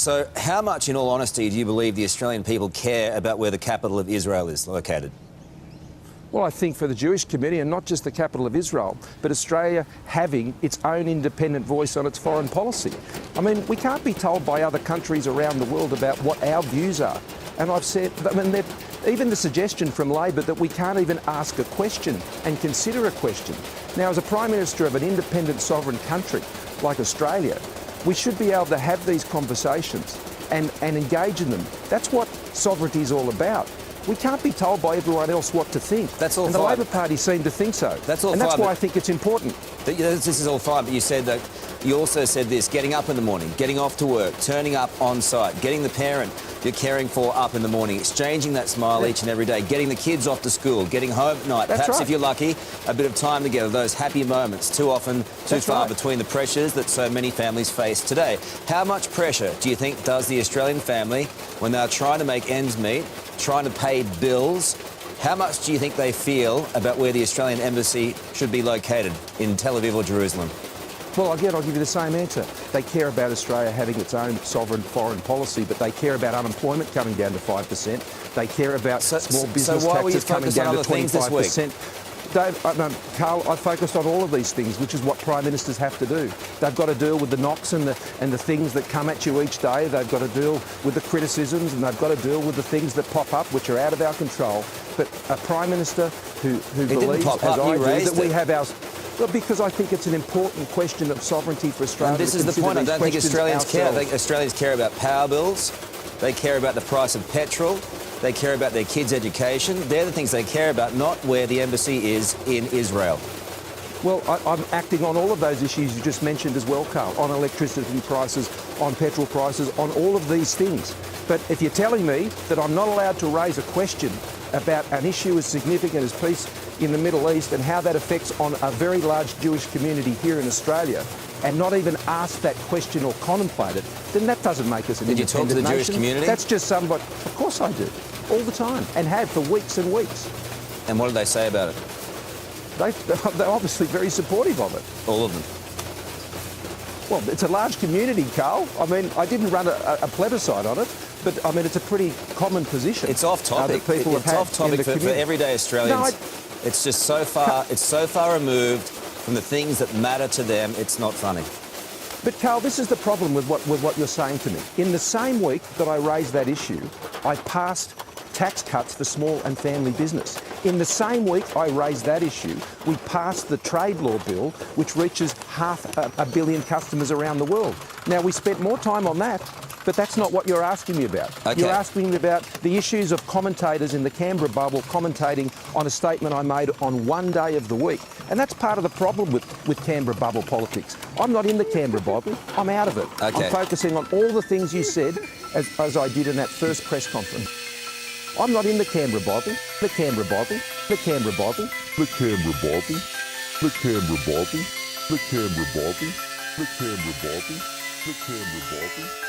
So how much, in all honesty, do you believe the Australian people care about where the capital of Israel is located? Well, I think for the Jewish community, and not just the capital of Israel, but Australia having its own independent voice on its foreign policy. I mean, we can't be told by other countries around the world about what our views are. And I've said, I mean, even the suggestion from Labor that we can't even ask a question and consider a question. Now, as a Prime Minister of an independent sovereign country like Australia, we should be able to have these conversations and engage in them. That's what sovereignty is all about. We can't be told by everyone else what to think. That's all and fine. The Labor Party seem to think so. That's all and fine. that's why I think it's important. This is all fine, but you said that you also said this: getting up in the morning, getting off to work, turning up on site, getting the parent you're caring for up in the morning, exchanging that smile each and every day, getting the kids off to school, getting home at night, perhaps if you're lucky, a bit of time together, those happy moments, too often too far between the pressures that so many families face today. How much pressure do you think does the Australian family, when they're trying to make ends meet, trying to pay bills, how much do you think they feel about where the Australian embassy should be located, in Tel Aviv or Jerusalem? Well, again, I'll give you the same answer. They care about Australia having its own sovereign foreign policy, but they care about unemployment coming down to 5%. They care about small business taxes coming down to 25%. Dave, Carl, I focused on all of these things, which is what Prime Ministers have to do. They've got to deal with the knocks and the things that come at you each day. They've got to deal with the criticisms, and they've got to deal with the things that pop up, which are out of our control. But a Prime Minister who believes, as I do, that we have our... Well, because I think it's an important question of sovereignty for Australia. And this is the point. I don't think Australians care. I think Australians care about power bills. They care about the price of petrol. They care about their kids' education. They're the things they care about, not where the embassy is in Israel. Well, I'm acting on all of those issues you just mentioned as well, Carl, on electricity prices, on petrol prices, on all of these things. But if you're telling me that I'm not allowed to raise a question about an issue as significant as peace in the Middle East and how that affects on a very large Jewish community here in Australia, and not even ask that question or contemplate it, then that doesn't make us an independent nation. Did you talk to the Jewish community? That's just somebody... Of course I do, all the time, and have for weeks and weeks. And what did they say about it? They're obviously very supportive of it. All of them? Well, it's a large community, Carl. I mean, I didn't run a plebiscite on it, but I mean, it's a pretty common position. It's off topic. It's off topic for everyday Australians. No, it's just so far. It's so far removed from the things that matter to them. It's not funny. But Carl, this is the problem with what you're saying to me. In the same week that I raised that issue, I passed tax cuts for small and family business. In the same week I raised that issue, we passed the trade law bill, which reaches 500 million customers around the world. Now, we spent more time on that, but that's not what you're asking me about. Okay. You're asking me about the issues of commentators in the Canberra bubble commentating on a statement I made on one day of the week. And that's part of the problem with Canberra bubble politics. I'm not in the Canberra bubble. I'm out of it. Okay. I'm focusing on all the things you said, as I did in that first press conference. I'm not in the Canberra bubble. The Canberra bubble. The Canberra bubble. The Canberra bubble. The Canberra bubble. The Canberra bubble. The Canberra bubble. The Canberra bubble.